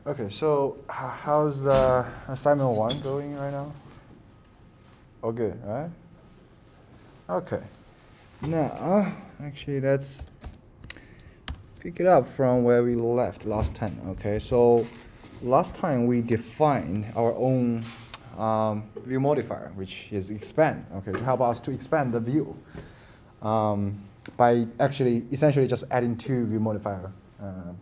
Okay, so how's assignment 1 going right now? Oh, good, right? Okay. Now, actually, let's pick it up from where we left last time. Okay, so last time we defined our own view modifier, which is expand. Okay, to help us to expand the view by actually essentially just adding 2 view modifier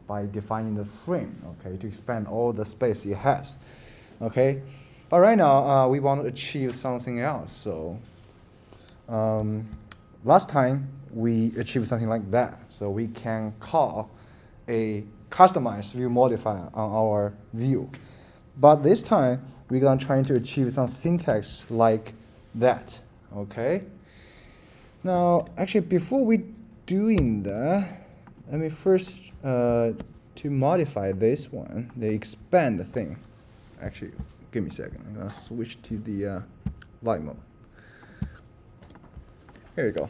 by defining the frame. Okay, to expand all the space it has. Okay, but right now we want to achieve something else. So last time we achieved something like that. So we can call a customized view modifier on our view. But this time we're gonna try to achieve some syntax like that. Okay. Now, actually, before we doing that, let me first to modify this one, the expand thing. Actually, give me a second. I'm gonna switch to the light mode. Here you go.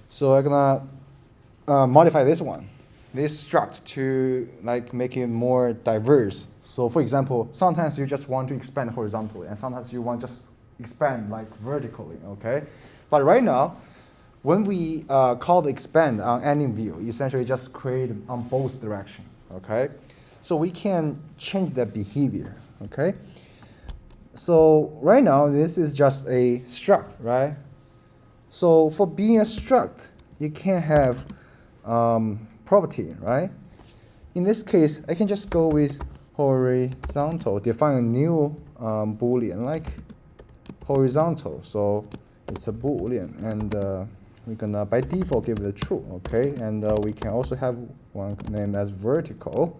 So I'm gonna modify this one, this struct, to like make it more diverse. So for example, sometimes you just want to expand horizontally, and sometimes you want just expand like vertically. Okay, but right now, when we call the expand on any view, essentially just create on both directions. Okay, so we can change that behavior. Okay, so right now this is just a struct, right? So for being a struct, you can have property, right? In this case, I can just go with horizontal, define a new Boolean like horizontal. So it's a Boolean, and we're gonna by default give it a true, okay? And we can also have one named as vertical.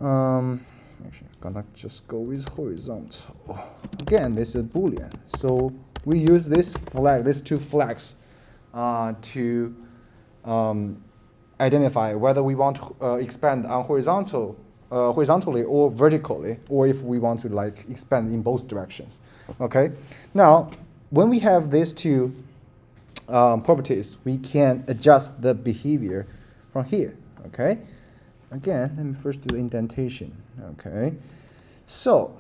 Actually, I'm gonna just go with horizontal. Again, this is a Boolean. So we use this flag, these 2 flags, to identify whether we want to expand on horizontally or vertically, or if we want to like expand in both directions. Okay. Now, when we have these 2 properties, we can adjust the behavior from here. Okay. Again, let me first do indentation. Okay. So.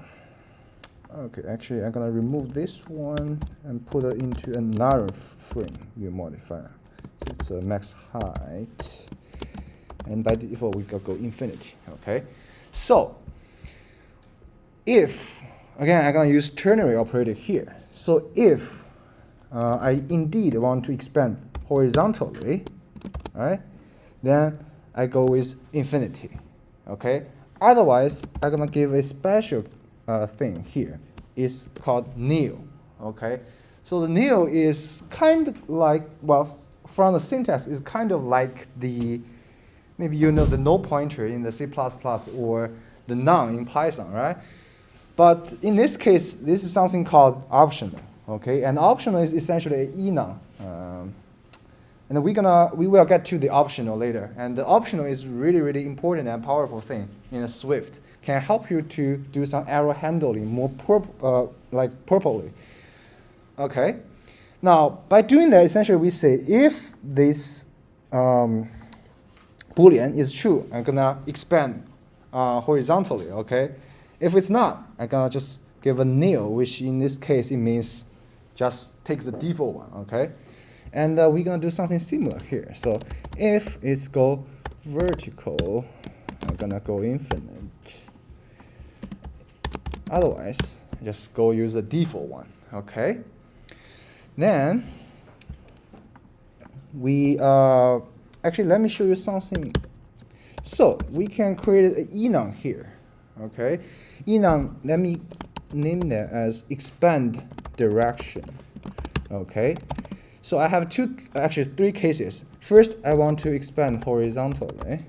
Okay, actually, I'm gonna remove this one and put it into another frame view modifier. So it's a max height, and by default we go infinity. Okay, so if again I'm gonna use ternary operator here. So if I indeed want to expand horizontally, right, then I go with infinity. Okay, otherwise I'm gonna give a special thing here is called nil. Okay, so the nil is kind of like, well, from the syntax is kind of like the, maybe you know the no pointer in the C++ or the none in Python, right? But in this case, this is something called optional. Okay, and optional is essentially an enum. And we will get to the optional later. And the optional is really important and powerful thing in a Swift. Can help you to do some error handling more properly. Okay. Now, by doing that, essentially we say if this Boolean is true, I'm gonna expand horizontally. Okay. If it's not, I'm gonna just give a nil, which in this case it means just take the default one. Okay. And we're gonna do something similar here. So if it's go vertical, I'm gonna go infinite. Otherwise, just go use the default one. Okay. Then we actually let me show you something. So we can create an enum here. Okay. Enum. Let me name that as expand direction. Okay. So I have actually 3 cases. First, I want to expand horizontally.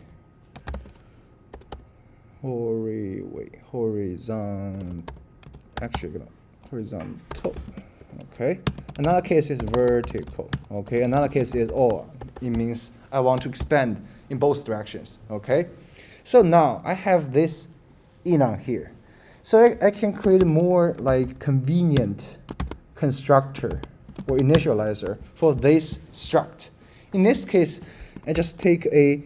Horizontal. Okay. Another case is vertical. Okay. Another case is or. It means I want to expand in both directions. Okay. So now I have this enum here. So I can create a more like convenient constructor or initializer for this struct. In this case, I just take a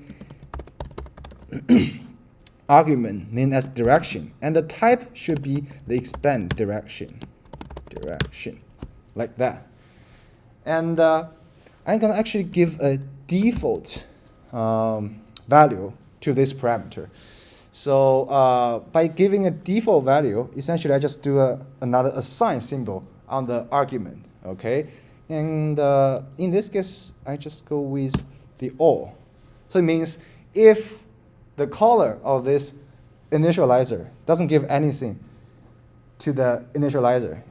argument named as direction, and the type should be the expand direction, like that. And I'm gonna actually give a default value to this parameter. So by giving a default value, essentially I just do another assign symbol on the argument, okay? And in this case, I just go with the all. So it means if the caller of this initializer doesn't give anything to the initializer,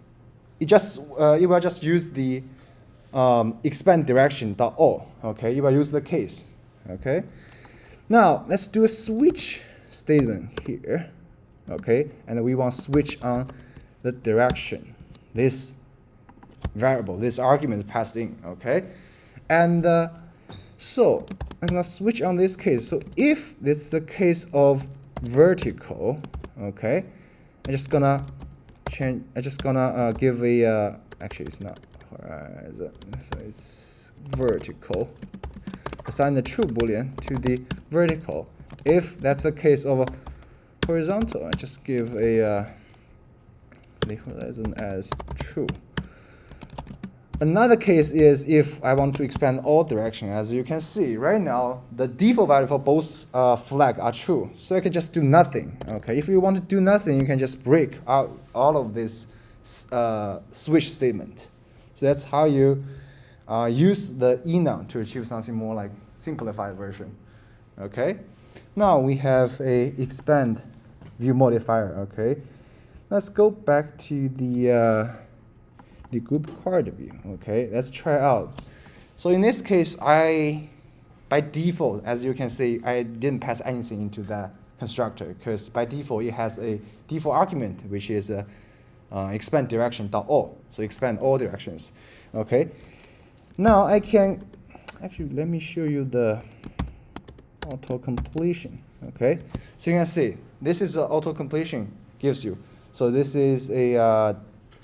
it will just use the expand direction dot all. Okay, it will use the case. Okay, now let's do a switch statement here. Okay, and we want to switch on the direction. This variable, this argument is passed in. Okay, and so I'm gonna switch on this case. So if it's the case of vertical, okay, I'm just gonna change. I'm just gonna give a actually it's not horizon, so it's vertical. Assign the true boolean to the vertical. If that's the case of a horizontal, I just give a the horizon as true. Another case is if I want to expand all direction. As you can see right now, the default value for both flag are true, so I can just do nothing. Okay, if you want to do nothing, you can just break out all of this switch statement. So that's how you use the enum to achieve something more like simplified version. Okay, now we have a expand view modifier. Okay, let's go back to the group card view. Okay, let's try out. So in this case, by default, as you can see, I didn't pass anything into the constructor because by default it has a default argument which is expand direction dot all. So expand all directions. Okay. Now I can actually let me show you the auto completion. Okay. So you can see this is the auto completion gives you. So this is a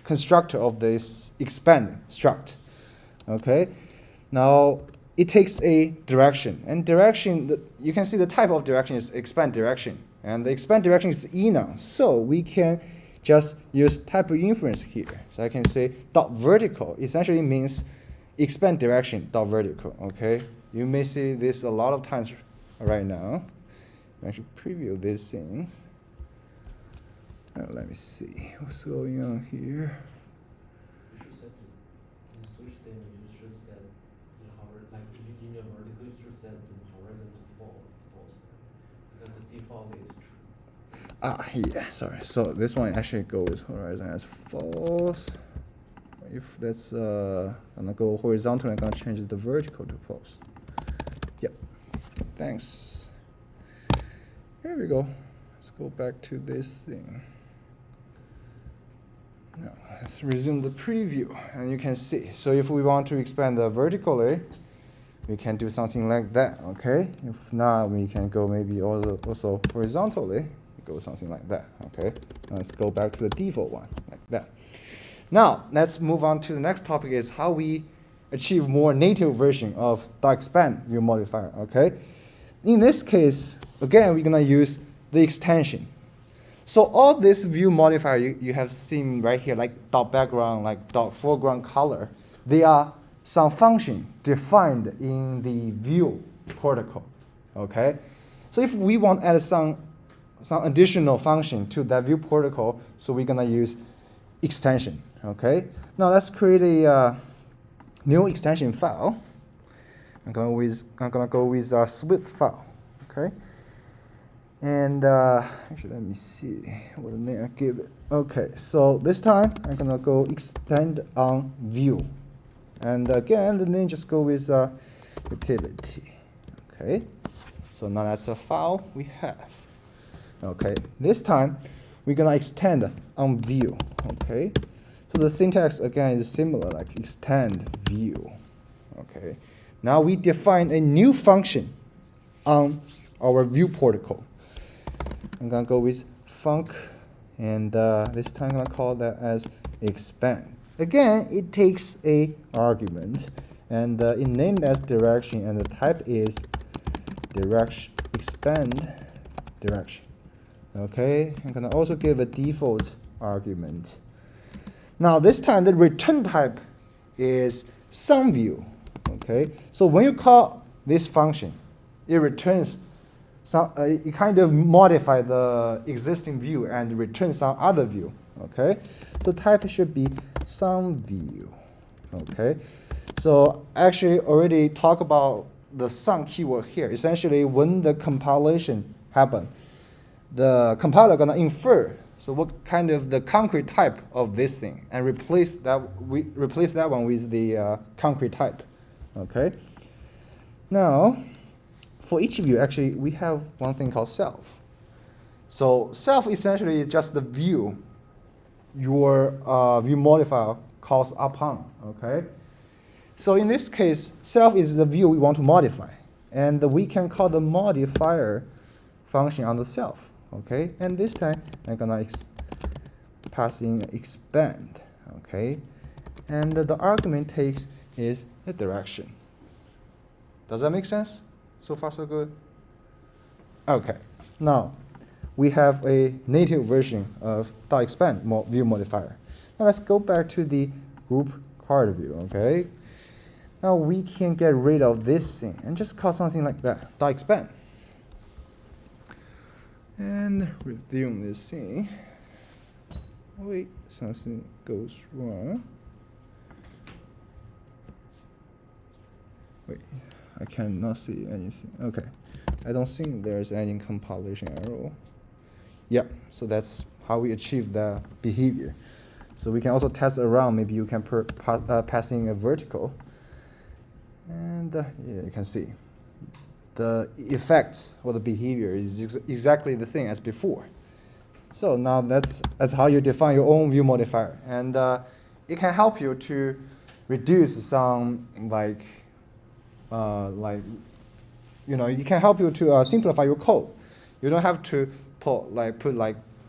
constructor of this expand struct. Okay, now it takes a direction, and direction, you can see the type of direction is expand direction, and the expand direction is enum. So we can just use type of inference here. So I can say dot vertical essentially means expand direction dot vertical. Okay, you may see this a lot of times right now. I should preview these things. Let me see what's going on here. You should set the switch statement. You should set the like in your vertical. You should set the horizon to false because the default is true. Yeah, sorry. So this one actually goes horizon as false. If that's gonna go horizontal, I'm gonna change the vertical to false. Yep. Thanks. Here we go. Let's go back to this thing. Now, let's resume the preview, and you can see. So if we want to expand vertically, we can do something like that, okay? If not, we can go maybe also horizontally, go something like that, okay? Now let's go back to the default one, like that. Now, let's move on to the next topic is how we achieve more native version of .expand view modifier, okay? In this case, again, we're gonna use the extension. So all this view modifier you have seen right here, like dot background, like dot foreground color, they are some function defined in the view protocol. Okay, so if we want to add some additional function to that view protocol, so we're gonna use extension. Okay, now let's create a new extension file. I'm gonna go with a Swift file. Okay. And actually, let me see what name I give it. Okay, so this time I'm gonna go extend on view, and again the name just go with utility. Okay, so now that's a file we have. Okay, this time we're gonna extend on view. Okay, so the syntax again is similar, like extend view. Okay, now we define a new function on our view protocol. I'm gonna go with func, and this time I'm gonna call that as expand. Again, it takes a argument, and it named as direction, and the type is direction expand direction. Okay, I'm gonna also give a default argument. Now this time the return type is SUMView. Okay, so when you call this function, it returns some. It kind of modify the existing view and return some other view. Okay, so type should be SUMView. Okay, so actually already talk about the sum keyword here. Essentially, when the compilation happen, the compiler gonna infer so what kind of the concrete type of this thing and replace that one with the concrete type. Okay. Now, for each view, actually, we have one thing called self. So self essentially is just the view your view modifier calls upon. Okay. So in this case, self is the view we want to modify, and we can call the modifier function on the self. Okay, and this time I'm gonna pass in expand. Okay, and the argument takes is the direction. Does that make sense? So far so good? Okay, now we have a native version of .expand view modifier. Now let's go back to the group card view. Okay, now we can get rid of this thing and just call something like that, .expand. And resume this thing. Wait, something goes wrong. Wait, I cannot see anything. Okay, I don't think there's any compilation error. Yep, so that's how we achieve the behavior. So we can also test around. Maybe you can pass in a vertical. And yeah, you can see the effect or the behavior is exactly the same as before. So now that's how you define your own view modifier, and it can help you to reduce some it can help you to simplify your code. You don't have to put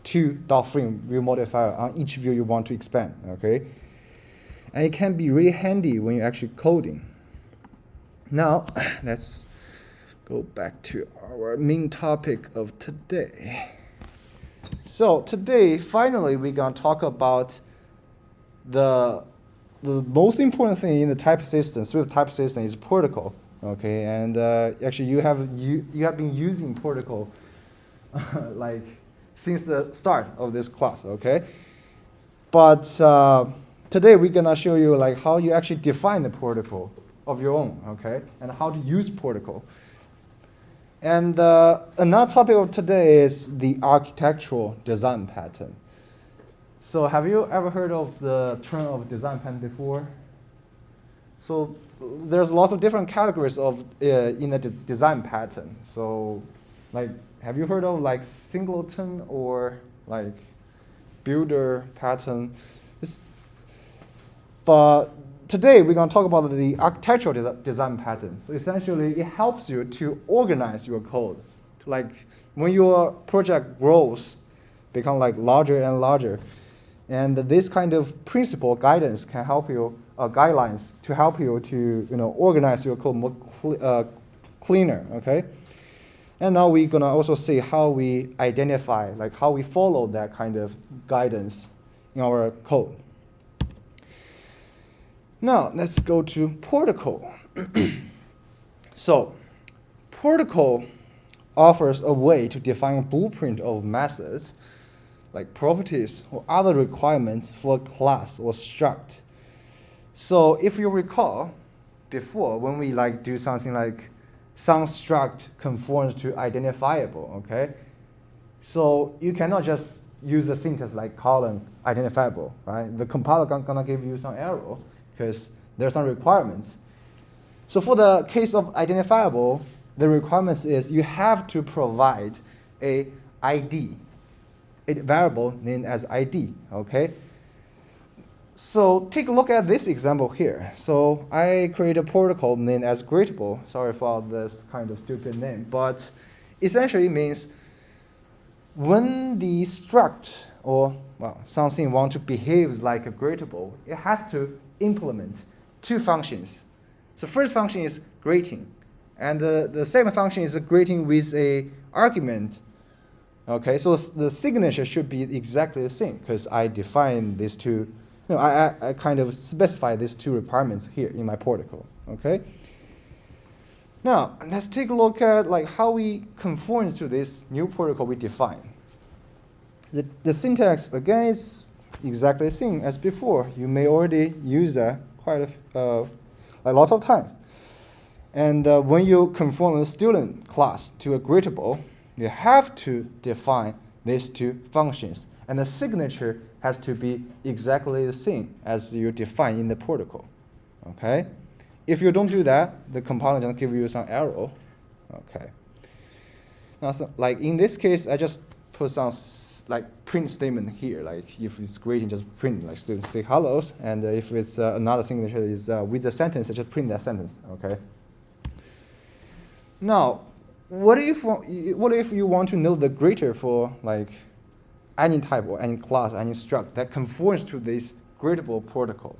2 .frame view modifier on each view you want to expand. Okay, and it can be really handy when you're actually coding. Now let's go back to our main topic of today. So today, finally, we're gonna talk about the most important thing in the type system, Swift type system, is protocol. Okay, and actually you have been using protocol since the start of this class. Okay, but today we're gonna show you how you actually define the protocol of your own. Okay, and how to use protocol. And another topic of today is the architectural design pattern. So have you ever heard of the term of design pattern before? So there's lots of different categories of in a design pattern. So have you heard of singleton or builder pattern? But today we're going to talk about the architectural design pattern. So essentially, it helps you to organize your code. When your project grows, become larger and larger, and this kind of principle guidance can help you, guidelines to help you to organize your code more cleaner. Okay. And now we're gonna also see how we identify, how we follow that kind of guidance in our code. Now, let's go to protocol. So, protocol offers a way to define a blueprint of methods, like properties or other requirements for a class or struct. So, if you recall, before, when we do something some struct conforms to identifiable, okay? So, you cannot just use a syntax like colon identifiable, right? The compiler gonna give you some error, because there are some requirements. So for the case of identifiable, the requirements is you have to provide a ID, a variable named as ID, okay? So take a look at this example here. So I create a protocol named as greatable. Sorry for this kind of stupid name, but essentially it means when the struct or something want to behave like a greatable, it has to implement 2 functions. So first function is greeting, and the second function is a greeting with a argument Okay, so the signature should be exactly the same because I define these two, I kind of specify these two requirements here in my protocol. Okay. Now let's take a look at like how we conform to this new protocol we define. The syntax again is exactly the same as before. You may already use that quite a lot of time. And when you conform a student class to a greetable, you have to define these two functions. And the signature has to be exactly the same as you define in the protocol. Okay? If you don't do that, the compiler just give you some error. Okay. Now, so, like in this case, I just put some like print statement here. Like if it's greeting, just print like student say hellos. And if it's another signature is with a sentence, I just print that sentence. Okay. Now, what if you want to know the greeter for like any type or any class, any struct that conforms to this greetable protocol?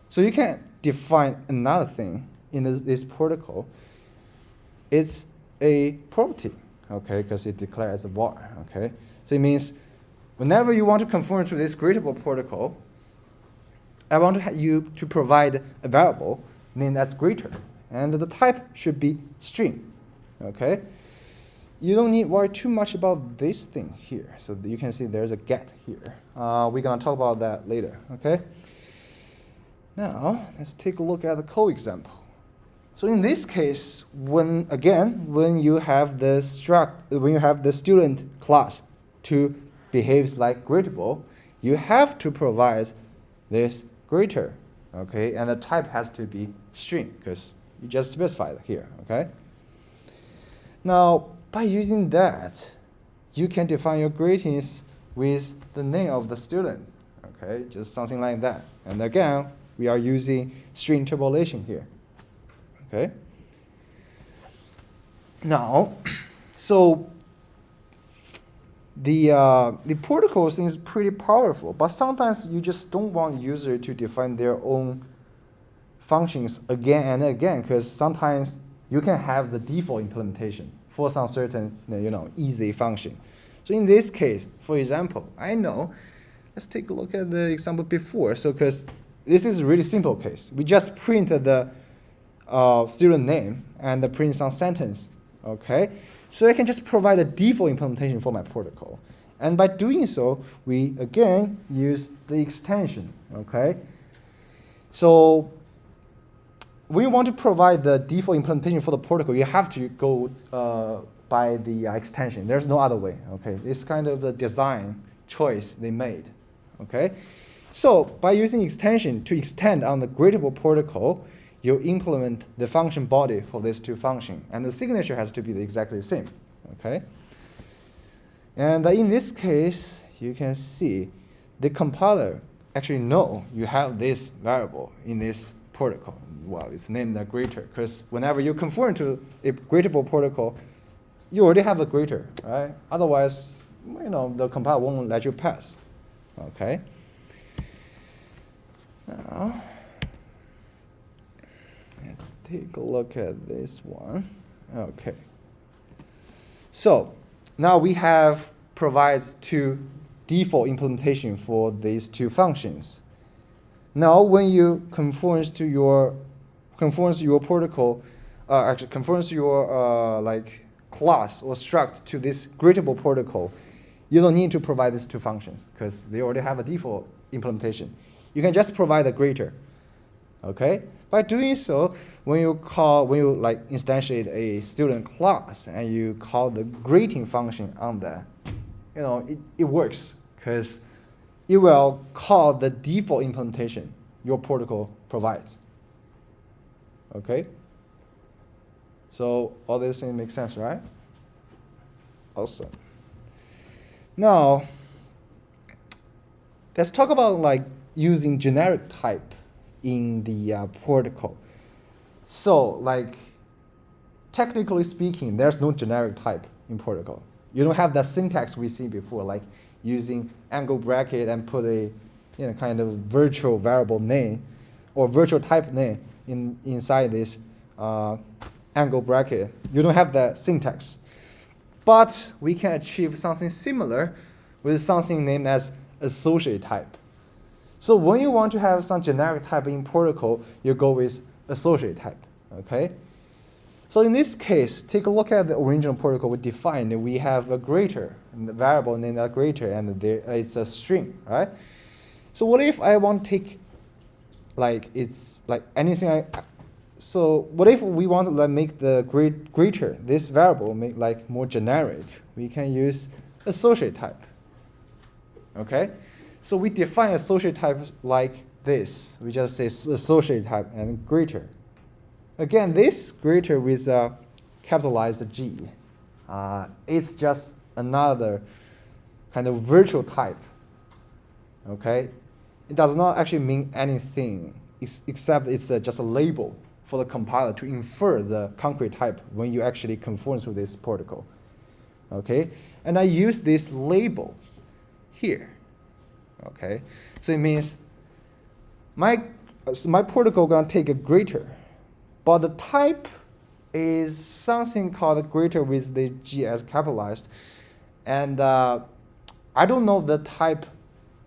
So you can define another thing in this protocol. It's a property, okay, because it declares a var, okay. So it means whenever you want to conform to this greetable protocol, I want you to provide a variable named as greeter. And the type should be string, okay? You don't need to worry too much about this thing here. So you can see there's a get here. We're going to talk about that later, okay? Now, let's take a look at the code example. So in this case, when you have the student class to behaves like greetable, you have to provide this greeter, okay? And the type has to be string because you just specified it here, okay? Now, by using that, you can define your greetings with the name of the student, okay? Just something like that. And again, we are using string interpolation here, okay? Now, so the protocol seems pretty powerful, but sometimes you just don't want user to define their own functions again and again, because sometimes you can have the default implementation for some certain easy function. So in this case, for example, let's take a look at the example before. So because this is a really simple case, we just print the student name and print some sentence, okay? So I can just provide a default implementation for my protocol. And by doing so, we again use the extension, okay? So when you want to provide the default implementation for the protocol, you have to go by the extension. There's no other way, okay? It's kind of the design choice they made, okay? So by using extension to extend on the greetable protocol, you implement the function body for these two functions, and the signature has to be exactly the same, okay? And in this case, you can see the compiler actually know you have this variable in this protocol. Well, it's named a greeter, because whenever you conform to a greetable protocol, you already have a greeter, right? Otherwise, the compiler won't let you pass, okay? Now, let's take a look at this one. Okay. So now we have provides two default implementation for these two functions. Now, when you conforms to your protocol, actually conforms your like class or struct to this greetable protocol, you don't need to provide these two functions because they already have a default implementation. You can just provide a greeter, okay? By doing so, when you like instantiate a student class and you call the greeting function on that, it works because it will call the default implementation your protocol provides. Okay? So all these things make sense, right? Awesome. Now, let's talk about like using generic type in the protocol. So like technically speaking, there's no generic type in protocol. You don't have that syntax we see before, like using angle bracket and put a kind of virtual variable name or virtual type name inside this angle bracket. You don't have that syntax. But we can achieve something similar with something named as associate type. So when you want to have some generic type in protocol, you go with associate type, okay? So in this case, take a look at the original protocol we defined. We have a greater, and the variable named as greater, and there, it's a string, right? So what if I want to take, like, it's like anything so what if we want to like make the greater, this variable, make like more generic? We can use associate type, okay? So we define associate type like this. We just say associate type and greater. Again, this greater with a capitalized G. It's just another kind of virtual type, okay? It does not actually mean anything except it's just a label for the compiler to infer the concrete type when you actually conform to this protocol, okay? And I use this label here, okay? So it means my protocol gonna take a greater, but the type is something called greater with the G as capitalized, and I don't know the type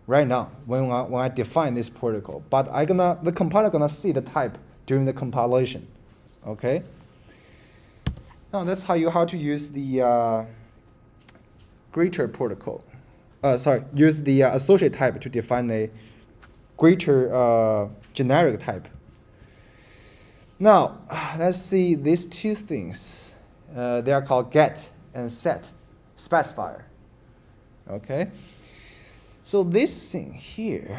right now when I define this protocol, but the compiler gonna see the type during the compilation, okay? Now that's how to use the greater protocol. Use the associate type to define a greater generic type. Now let's see these two things. They are called get and set specifier, okay? So this thing here,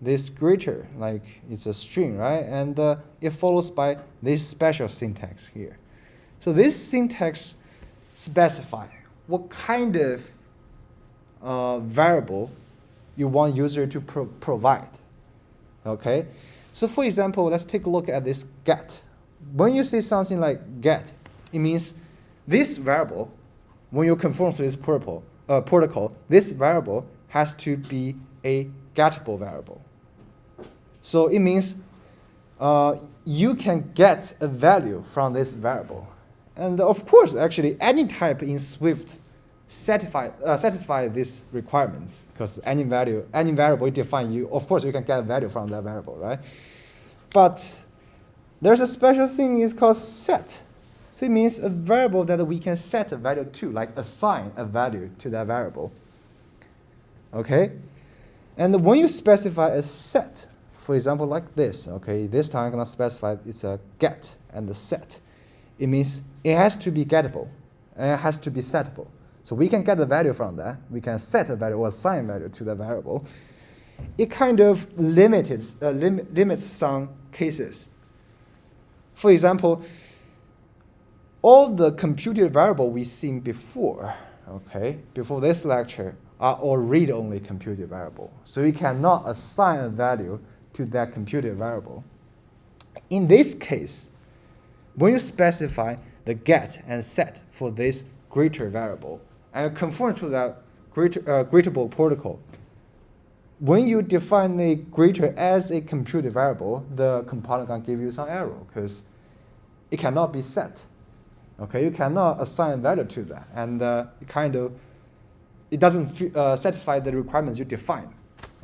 this greater, like it's a string, right? And it follows by this special syntax here. So this syntax specifies what kind of variable you want user to provide, okay? So for example, let's take a look at this get. When you say something like get, it means this variable, when you conform to this protocol, this variable has to be a gettable variable. So it means you can get a value from this variable. And of course, actually, any type in Swift satisfy these requirements, because any variable you define, of course, you can get a value from that variable, right? But there's a special thing is called set. So it means a variable that we can set a value to, like assign a value to that variable, okay? And when you specify a set, for example, like this, okay, this time I'm gonna specify it's a get and the set. It means it has to be gettable and it has to be settable. So we can get a value from that. We can set a value or assign a value to the variable. It kind of limits some cases. For example, all the computed variable we've seen before, okay, before this lecture, are all read-only computed variable. So you cannot assign a value to that computed variable. In this case, when you specify the get and set for this greater variable, and conform to that greatable protocol, when you define the greater as a computed variable, the compiler can give you some error because it cannot be set. Okay, you cannot assign value to that, and it doesn't satisfy the requirements you define.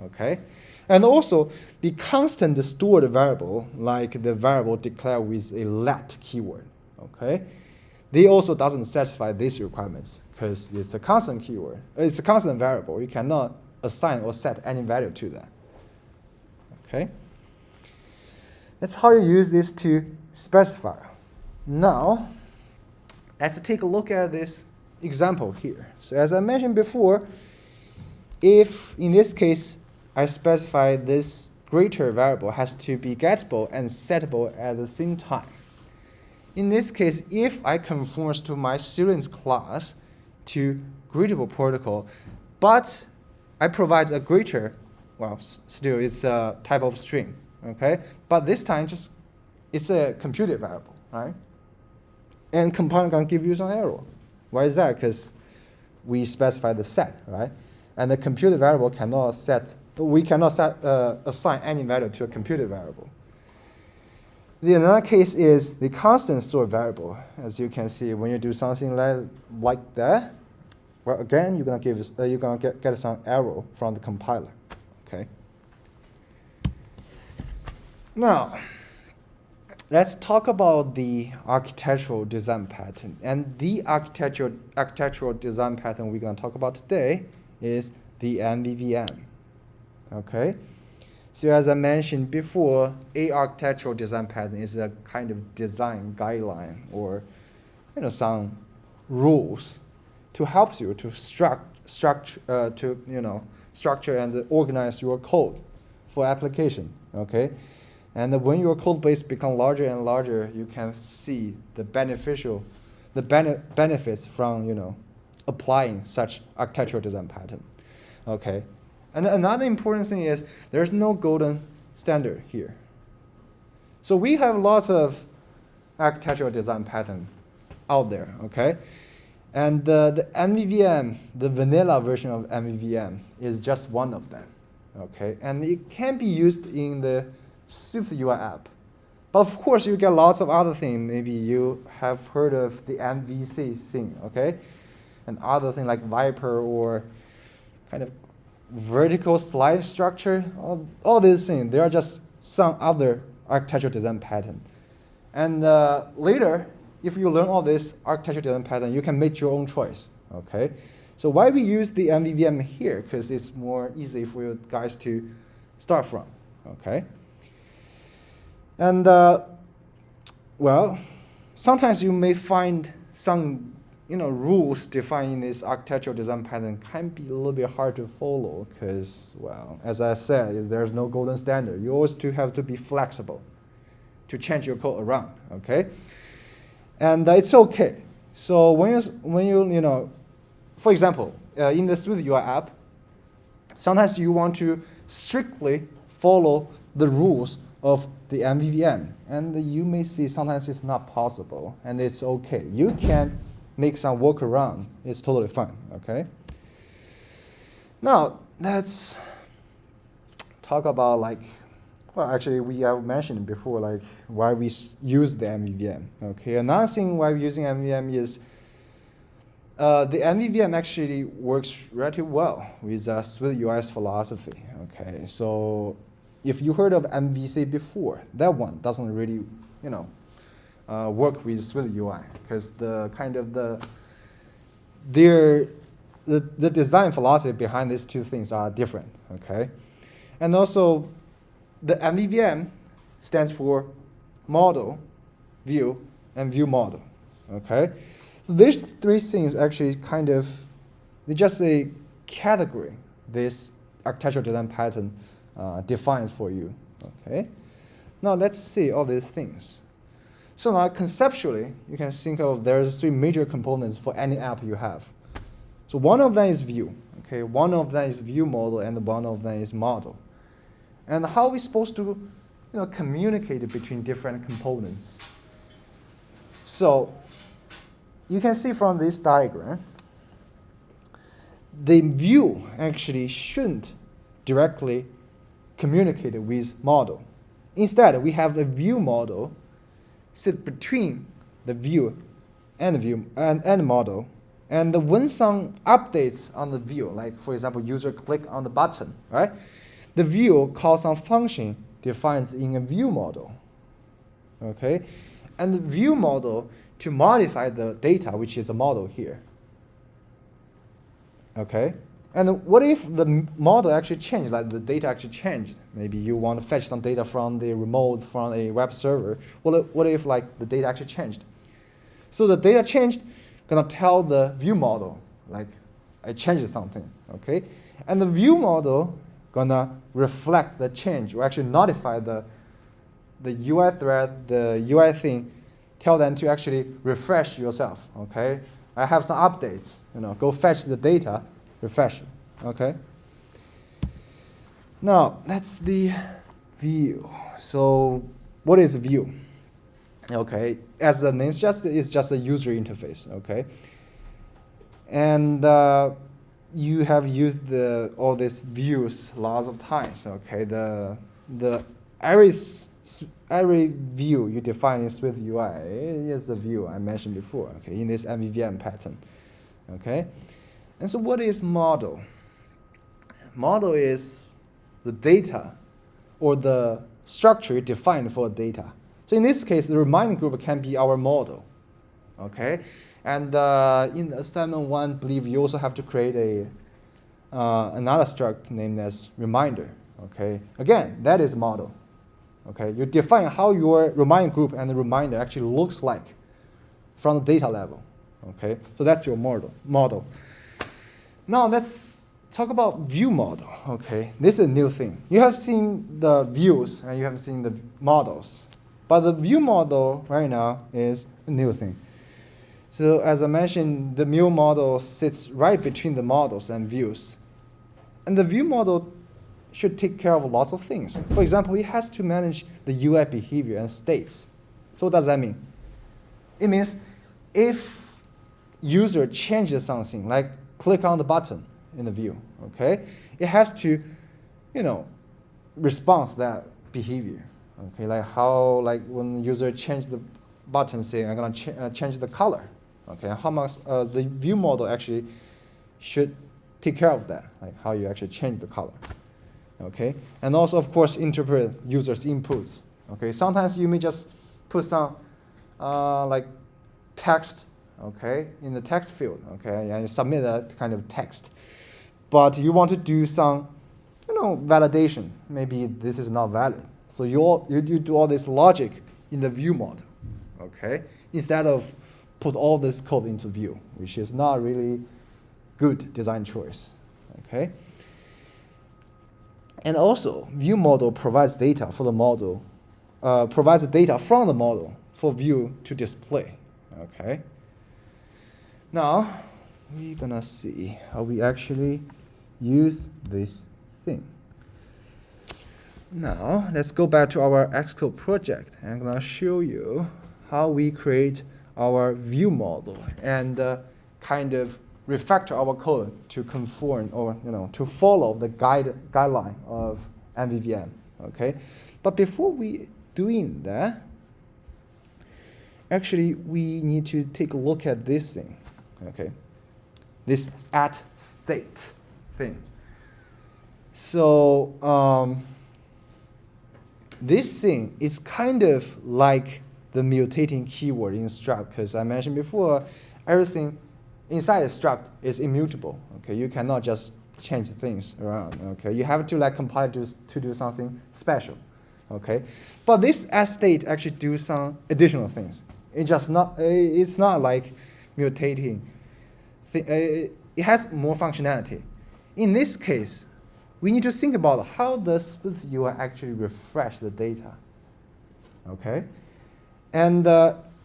Okay, and also the constant stored variable, like the variable declared with a let keyword. Okay, they also doesn't satisfy these requirements because it's a constant keyword. It's a constant variable. You cannot assign or set any value to that. Okay, that's how you use this to specify. Now, let's take a look at this example here. So as I mentioned before, if in this case I specify this greater variable has to be gettable and settable at the same time. In this case, if I conform to my students class to greatable protocol, but I provide a greater, well, still it's a type of string, okay? But this time it's a computed variable, right? And compiler can give you some error. Why is that? Because we specify the set, right? And the computed variable cannot assign any value to a computed variable. The another case is the constant stored variable. As you can see, when you do something like that, well, again, you're gonna get some error from the compiler. Okay. Now, let's talk about the architectural design pattern. And the architectural design pattern we're gonna talk about today is the MVVM. Okay. So as I mentioned before, a architectural design pattern is a kind of design guideline or some rules to help you to structure and organize your code for application. Okay, and when your code base becomes larger and larger, you can see the benefits from applying such architectural design pattern. Okay. And another important thing is there's no golden standard here. So we have lots of architectural design pattern out there, okay? And the MVVM, the vanilla version of MVVM, is just one of them, okay? And it can be used in the Swift UI app. But of course, you get lots of other things. Maybe you have heard of the MVC thing, okay? And other things like Viper or kind of vertical slide structure, all these things, they are just some other architectural design pattern. And later, if you learn all this architectural design pattern, you can make your own choice, okay? So why we use the MVVM here? Because it's more easy for you guys to start from, okay? And well, sometimes you may find some rules defining this architectural design pattern can be a little bit hard to follow because, well, as I said, there's no golden standard. You always have to be flexible to change your code around, okay? And it's okay. So when you for example, in the Swift UI app, sometimes you want to strictly follow the rules of the MVVM, and you may see sometimes it's not possible, and it's okay. You can make some workaround. It's totally fine, okay? Now, let's talk about actually we have mentioned before, why we use the MVVM, okay? Another thing why we're using MVVM is the MVVM actually works relatively well with Swift UI's philosophy, okay? So if you heard of MVC before, that one doesn't really, work with Swift UI because the design philosophy behind these two things are different, okay? And also, the MVVM stands for model, view, and view model, okay? So these three things actually they just a category this architectural design pattern defines for you, okay? Now let's see all these things. So now conceptually, you can think of there's three major components for any app you have. So one of them is view, okay? One of them is view model, and one of them is model. And how are we supposed to communicate between different components? So you can see from this diagram, the view actually shouldn't directly communicate with model. Instead, we have a view model sit between the view and the view and model. And when some updates on the view, like for example, user click on the button, right? The view calls some function defined in a view model, okay? And the view model to modify the data, which is a model here, okay? And what if the model actually changed, like the data actually changed? Maybe you want to fetch some data from the remote, from a web server. Well, what if the data actually changed? So the data changed, gonna tell the view model, I changed something, okay? And the view model gonna reflect the change, or actually notify the UI thread, the UI thing, tell them to actually refresh yourself, okay? I have some updates, go fetch the data, refresh it, okay? Now, that's the view. So what is view? Okay, as the name suggests, it's just a user interface, okay? And you have used all these views lots of times, okay? every view you define in Swift UI is the view I mentioned before, okay, in this MVVM pattern, okay? And so what is model? Model is the data or the structure defined for data. So in this case, the reminder group can be our model, okay? And in assignment 1, I believe you also have to create a another struct named as reminder, okay? Again, that is model, okay? You define how your reminder group and the reminder actually looks like from the data level, okay? So that's your model. Now let's talk about view model, okay? This is a new thing. You have seen the views and you have seen the models, but the view model right now is a new thing. So as I mentioned, the view model sits right between the models and views. And the view model should take care of lots of things. For example, it has to manage the UI behavior and states. So what does that mean? It means if user changes something, like click on the button in the view, okay, it has to, respond to that behavior, okay, like when the user change the button, saying I'm gonna change the color, okay, how much the view model actually should take care of that, like how you actually change the color, okay, and also of course interpret users' inputs, okay. Sometimes you may just put some like text, okay, in the text field, okay, and you submit that kind of text, but you want to do some, validation. Maybe this is not valid, so you do all this logic in the view model, okay, instead of put all this code into view, which is not really good design choice, okay. And also, view model provides data for the model, provides the data from the model for view to display, okay. Now, we're gonna see how we actually use this thing. Now, let's go back to our Xcode project. I'm gonna show you how we create our view model and kind of refactor our code to conform or to follow the guideline of MVVM. Okay, but before we doing that, actually we need to take a look at this thing. Okay, this at state thing. So this thing is kind of like the mutating keyword in struct, because I mentioned before, everything inside the struct is immutable. Okay, you cannot just change things around. Okay, you have to compile to do something special. Okay, but this at state actually do some additional things. It's not like mutating. It has more functionality. In this case, we need to think about how does Swift UI actually refresh the data. Okay, and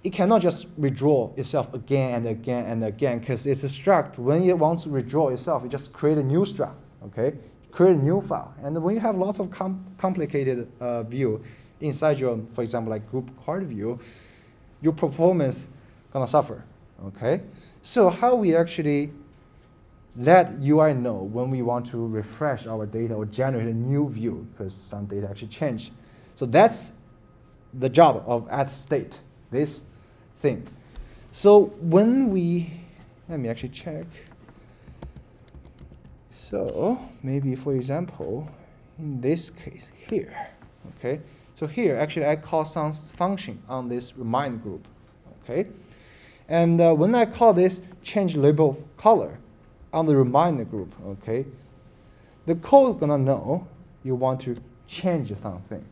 it cannot just redraw itself again and again and again, because it's a struct. When it wants to redraw itself, it just create a new struct. Okay, create a new file. And when you have lots of complicated view inside your, for example, like group card view, your performance gonna suffer. Okay, so how we actually let UI know when we want to refresh our data or generate a new view, because some data actually change. So that's the job of at state, this thing. So when let me actually check. So maybe, for example, in this case here, okay. So here, actually, I call some function on this remind group, okay. And when I call this change label color on the reminder group, okay, the code is gonna know you want to change something,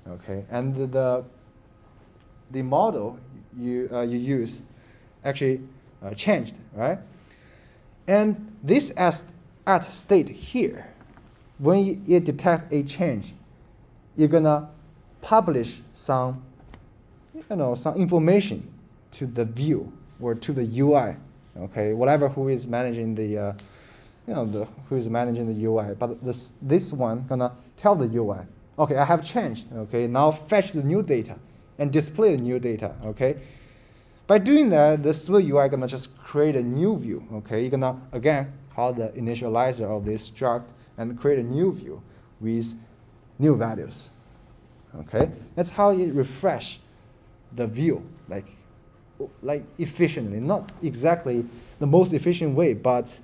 okay, and the model you use actually changed, right? And this at state here, when it detects a change, you're gonna publish some, some information to the view or to the UI, okay, whatever who is managing the, who is managing the UI. But this one gonna tell the UI, okay, I have changed. Okay, now fetch the new data and display the new data. Okay, by doing that, the Swift UI gonna just create a new view. Okay, you're gonna again call the initializer of this struct and create a new view with new values. Okay, that's how you refresh the view, like efficiently. Not exactly the most efficient way, but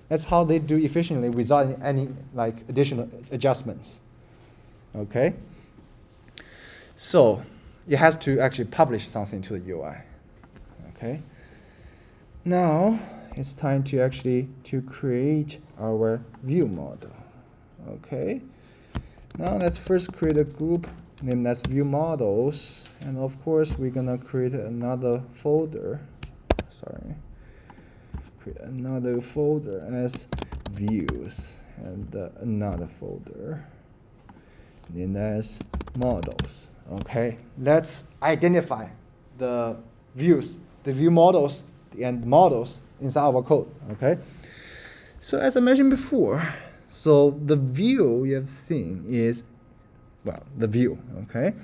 that's how they do efficiently without any like additional adjustments. Okay, so it has to actually publish something to the UI. Okay, now it's time to actually to create our view model. Okay, now let's first create a group named as view models, and of course we're gonna create another folder. Sorry, create another folder as views, and another folder named as models. Okay, let's identify the views, the view models, and models inside our code. Okay, so as I mentioned before, so the view you have seen is, well, the view. Okay,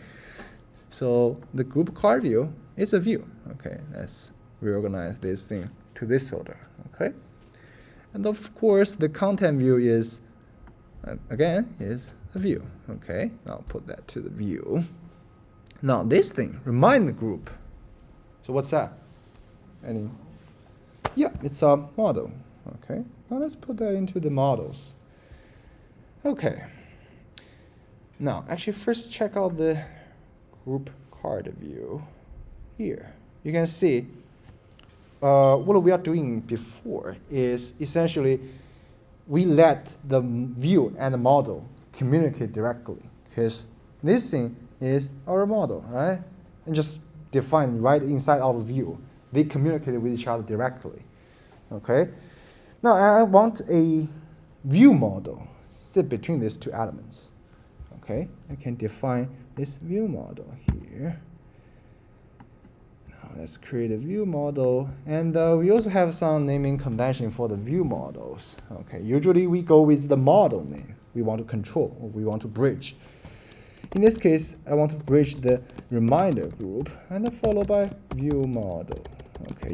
so the group card view is a view. Okay, let's reorganize this thing to this folder. Okay, and of course the content view is again is a view. Okay, I'll put that to the view. Now this thing, remind the group. So what's that? Any? Yeah, it's a model. Okay, now let's put that into the models. Okay. Now, actually, first check out the group card view here. You can see what we are doing before is essentially we let the view and the model communicate directly, because this thing is our model, right? And just defined right inside our view. They communicate with each other directly. Okay. Now I want a view model sit between these two elements. Okay, I can define this view model here. Now let's create a view model, and we also have some naming convention for the view models. Okay, usually we go with the model name we want to control or we want to bridge. In this case, I want to bridge the reminder group and then followed by view model. Okay,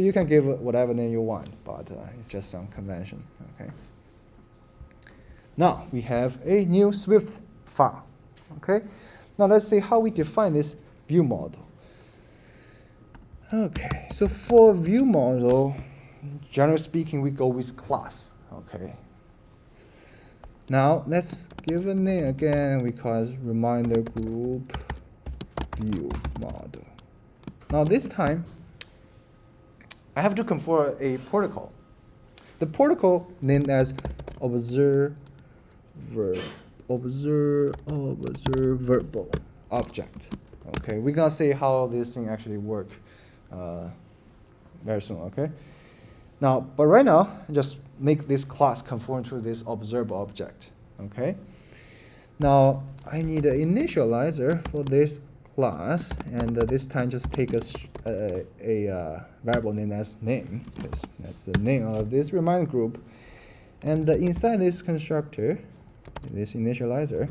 you can give whatever name you want, but it's just some convention. Okay. Now we have a new Swift file. Okay. Now let's see how we define this view model. Okay. So for view model, generally speaking, we go with class. Okay. Now let's give a name again. We call it reminder group view model. Now this time, I have to confer a protocol. The protocol named as observable object. Okay, we're gonna see how this thing actually work very soon. Okay. Now, but right now, just make this class conform to this observable object. Okay. Now I need an initializer for this class, and this time just take a variable named as name, because that's the name of this reminder group. And inside this constructor, this initializer,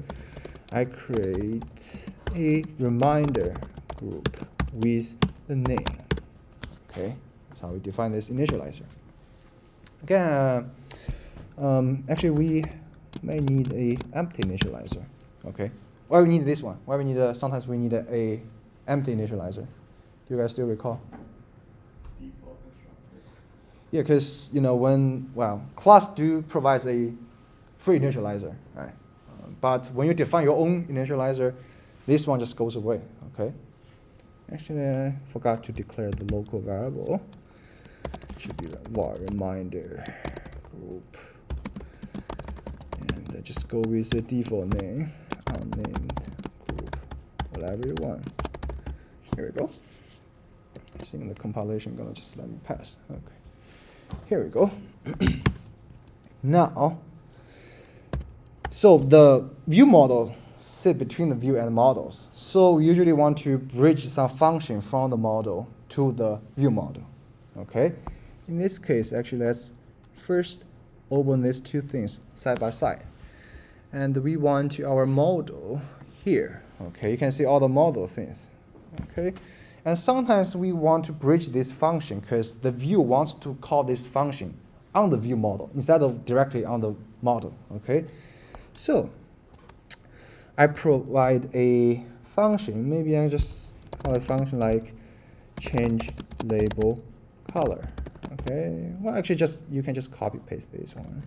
I create a reminder group with the name. Okay, that's how we define this initializer. Again, actually we may need a empty initializer. Okay. Why we need this one? Why we need sometimes we need a empty initializer? Do you guys still recall? Default constructor. Yeah, because class do provides a free initializer, right? But when you define your own initializer, this one just goes away. Okay. Actually, I forgot to declare the local variable. It should be var reminder group, and just go with the default name. Unnamed group, whatever you want. Here we go. I think the compilation gonna just let me pass. Okay. Here we go. Now, so the view model sit between the view and the models. So we usually want to bridge some function from the model to the view model. Okay. In this case, actually, let's first open these two things side by side. And we want our model here. Okay, you can see all the model things. Okay, and sometimes we want to bridge this function because the view wants to call this function on the view model instead of directly on the model. Okay, so I provide a function. Maybe I just call a function like change label color. Okay. Well, actually, you can just copy paste this one.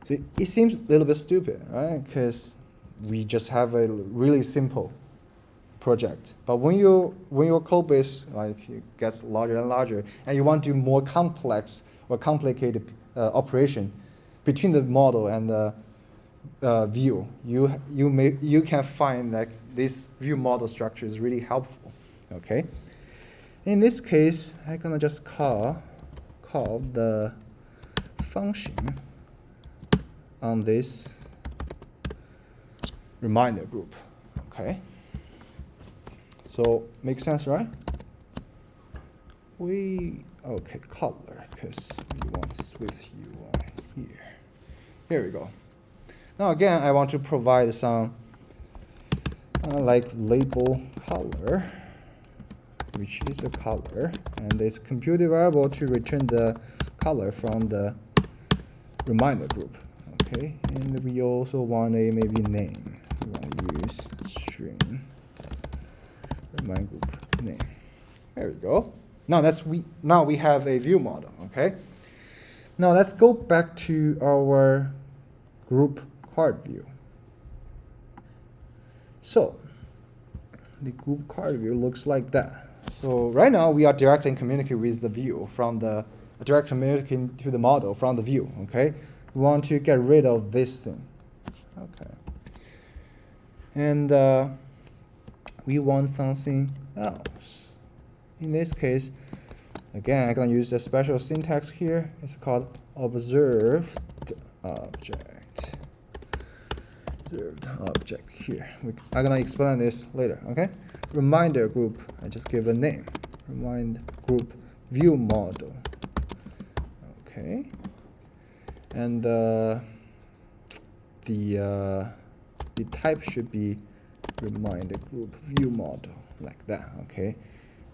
So it seems a little bit stupid, right? Because we just have a really simple project. But when your code base it gets larger and larger, and you want to do more complex or complicated operation between the model and the view, you can find that this view model structure is really helpful. Okay. In this case, I'm gonna just call the function on this reminder group. Okay. So makes sense, right? Okay, color, because we want Swift UI here. Here we go. Now again, I want to provide some like label color, which is a color, and it's computed variable to return the color from the reminder group. Okay, and we also want a maybe name. We want to use string remind group name. There we go. Now we have a view model. Okay. Now let's go back to our group card view. So the group card view looks like that. So right now we are directly communicating with the view from the direct communicating to the model from the view. Okay. We want to get rid of this thing. Okay. And we want something else. In this case, again, I'm going to use a special syntax here. It's called observed object. Observed object here. I'm going to explain this later. Okay. Reminder group. I just give a name. Remind group view model. Okay. And the type should be reminder group view model, like that. Okay.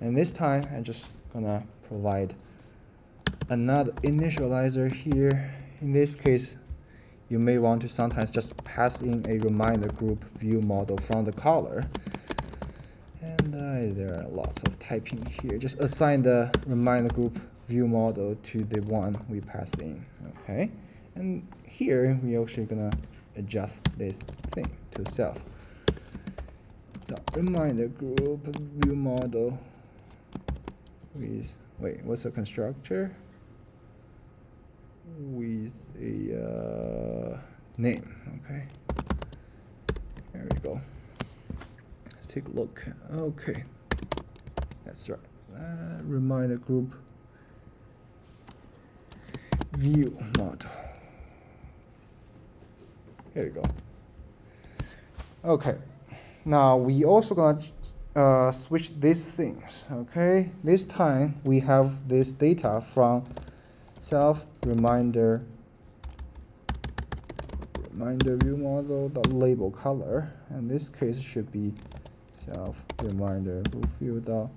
And this time I'm just gonna provide another initializer here. In this case, you may want to sometimes just pass in a reminder group view model from the color. And there are lots of typing here. Just assign the reminder group view model to the one we passed in. Okay. And here we're actually gonna adjust this thing to self. The reminder group view model with what's the constructor? With a name. Okay. There we go. Let's take a look. Okay. That's right. Reminder group view model. Here we go. Okay. Now we also gonna switch these things. Okay. This time we have this data from self reminder view model dot label color, and this case should be self reminder view dot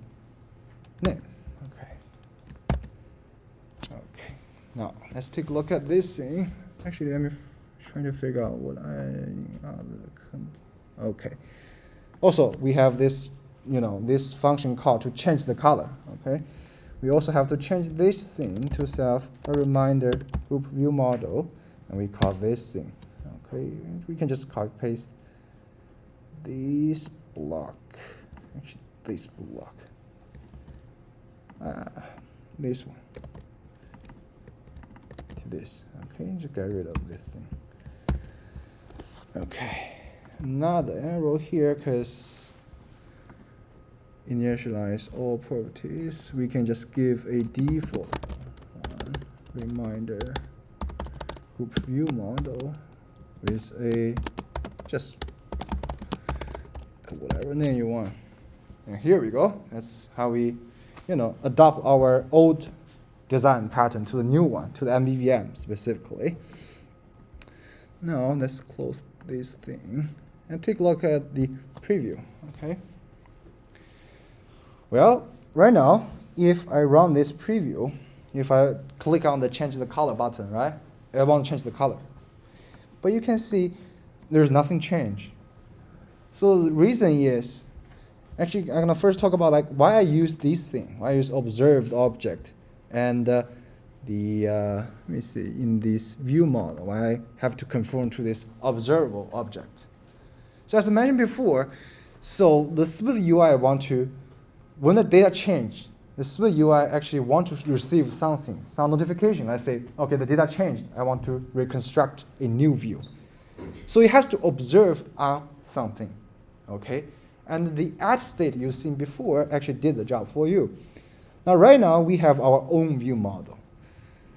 name. Okay. Okay. Now let's take a look at this thing. Actually, let me trying to figure out what okay. Also, we have this, this function call to change the color. Okay. We also have to change this thing to self a reminder group view model, and we call this thing. Okay. We can just copy paste this block. Actually, this block. This one. To this. Okay. Just get rid of this thing. Okay, another arrow here, because initialize all properties. We can just give a default reminder group view model with a just whatever name you want. And here we go. That's how we, adopt our old design pattern to the new one, to the MVVM specifically. Now let's close this thing and take a look at the preview. Okay. Well, right now, if I run this preview, if I click on the change the color button, right? I want to change the color. But you can see there's nothing changed. So the reason is, actually, I'm gonna first talk about like why I use this thing, why I use observed object, and let me see, in this view model, why I have to conform to this observable object. So as I mentioned before, so the Swift UI when the data change, the Swift UI actually want to receive something, some notification. Let's say, okay, the data changed. I want to reconstruct a new view. So it has to observe on something, okay? And the add state you've seen before actually did the job for you. Now, right now, we have our own view model.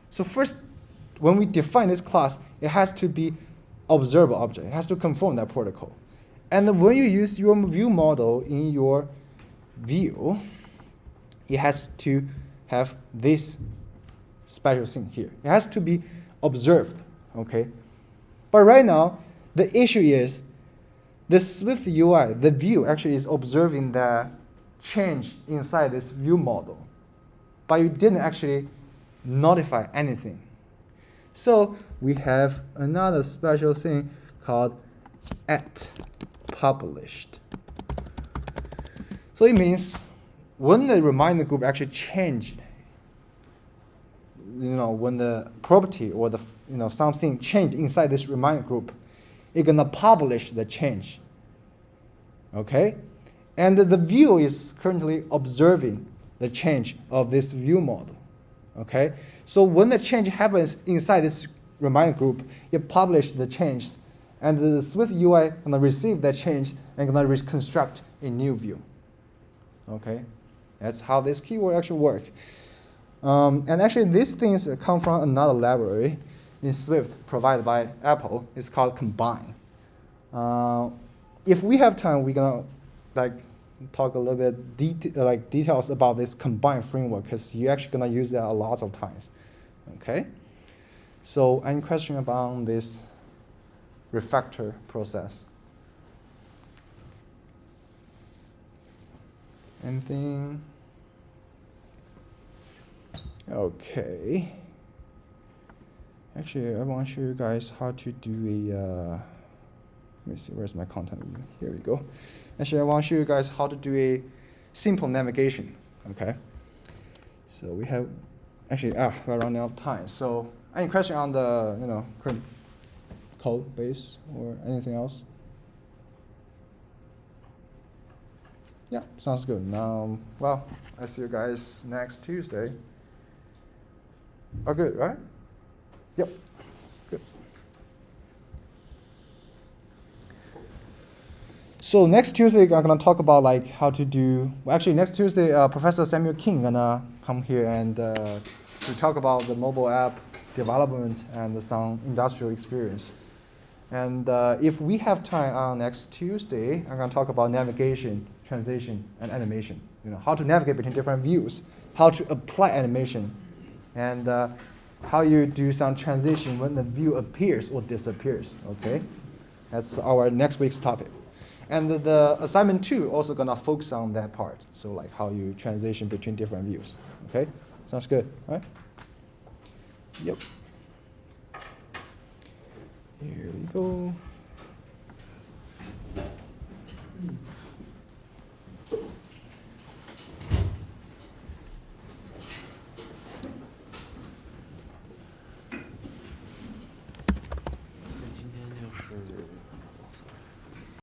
So first, when we define this class, it has to be observable object. It has to conform that protocol. And when you use your view model in your view, it has to have this special thing here. It has to be observed, okay? But right now, the issue is the Swift UI, the view actually is observing the change inside this view model, but you didn't actually notify anything. So we have another special thing called @published. So it means when the reminder group actually changed, when the property or the something changed inside this reminder group, it's gonna publish the change. Okay? And the view is currently observing the change of this view model. Okay? So when the change happens inside this reminder group, it publishes the change, and the Swift UI gonna receive that change and gonna reconstruct a new view. Okay? That's how this keyword actually works. And actually, these things come from another library in Swift provided by Apple. It's called Combine. If we have time, we're gonna talk a little bit details about this Combine framework, because you're actually gonna use that a lot of times. Okay. So, any question about this refactor process? Anything? Okay. Actually, I want to show you guys how to do a, let me see, where's my content view? Here we go. Actually, I want to show you guys how to do a simple navigation, okay? So we have, actually, we're running out of time. So any question on the, current code base or anything else? Yeah, sounds good. Now, well, I see you guys next Tuesday. Oh, good, right? Yep, good. So next Tuesday, I'm gonna talk about how to do. Well, actually, next Tuesday, Professor Samuel King gonna come here and to talk about the mobile app development and some industrial experience. And if we have time on next Tuesday, I'm gonna talk about navigation, transition, and animation. How to navigate between different views, how to apply animation, and how you do some transition when the view appears or disappears, okay? That's our next week's topic. And the assignment 2 also gonna focus on that part. So how you transition between different views, okay? Sounds good, all right? Yep. Here we go.